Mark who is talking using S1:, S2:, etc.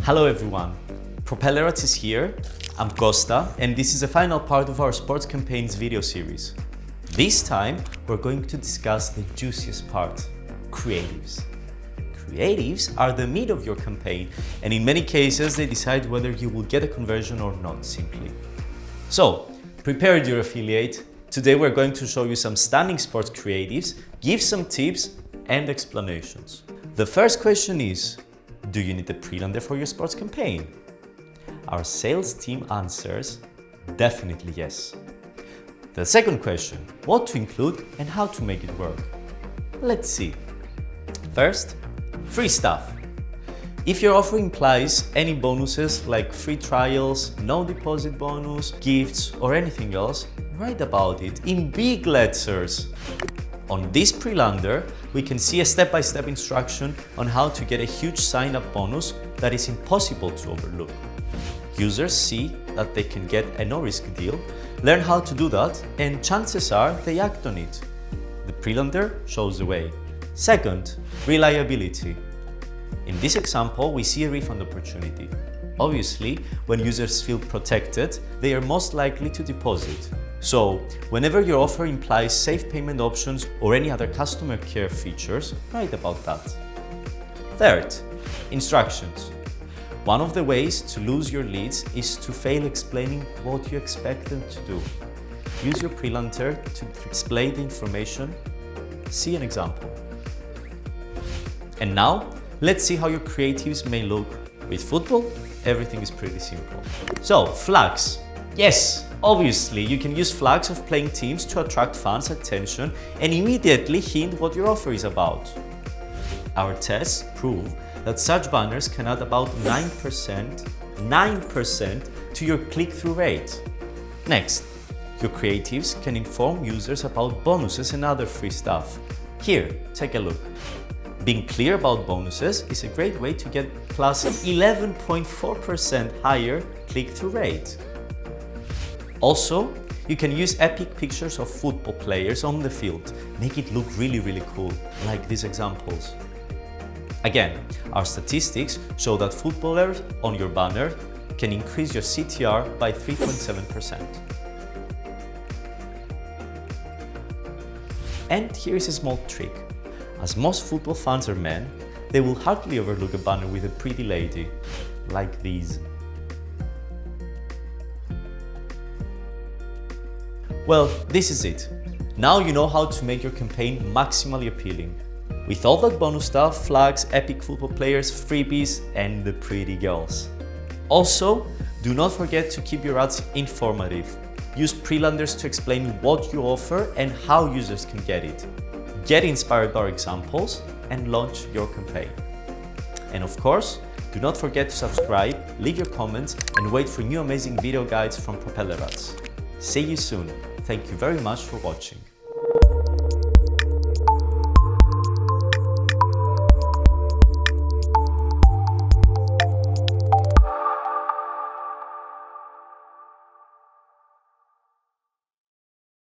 S1: Hello everyone, PropellerAds is here, I'm Costa, and this is the final part of our sports campaigns video series. This time, we're going to discuss the juiciest part, creatives. Creatives are the meat of your campaign, and in many cases, they decide whether you will get a conversion or not simply. So, prepare your affiliate. Today we're going to show you some stunning sports creatives, give some tips and explanations. The first question is, do you need a pre-lander for your sports campaign? Our sales team answers, definitely yes. The second question, what to include and how to make it work? Let's see. First, free stuff. If your offer implies any bonuses like free trials, no deposit bonus, gifts or anything else, write about it in big letters. On this pre-lander, we can see a step-by-step instruction on how to get a huge sign-up bonus that is impossible to overlook. Users see that they can get a no-risk deal, learn how to do that, and chances are they act on it. The pre-lander shows the way. Second, reliability. In this example, we see a refund opportunity. Obviously, when users feel protected, they are most likely to deposit. So, whenever your offer implies safe payment options or any other customer care features, write about that. Third, instructions. One of the ways to lose your leads is to fail explaining what you expect them to do. Use your pre-lander to display the information. See an example. And now, let's see how your creatives may look. With football, everything is pretty simple. So, flags. Yes, obviously, you can use flags of playing teams to attract fans' attention and immediately hint what your offer is about. Our tests prove that such banners can add about 9% to your click-through rate. Next, your creatives can inform users about bonuses and other free stuff. Here, take a look. Being clear about bonuses is a great way to get plus 11.4% higher click-through rate. Also, you can use epic pictures of football players on the field, make it look really cool, like these examples. Again, our statistics show that footballers on your banner can increase your CTR by 3.7%. And here is a small trick. As most football fans are men, they will hardly overlook a banner with a pretty lady, like these. Well, this is it. Now you know how to make your campaign maximally appealing. With all that bonus stuff, flags, epic football players, freebies, and the pretty girls. Also, do not forget to keep your ads informative. Use pre-landers to explain what you offer and how users can get it. Get inspired by our examples and launch your campaign. And of course, do not forget to subscribe, leave your comments, and wait for new amazing video guides from PropellerAds. See you soon. Thank you very much for watching.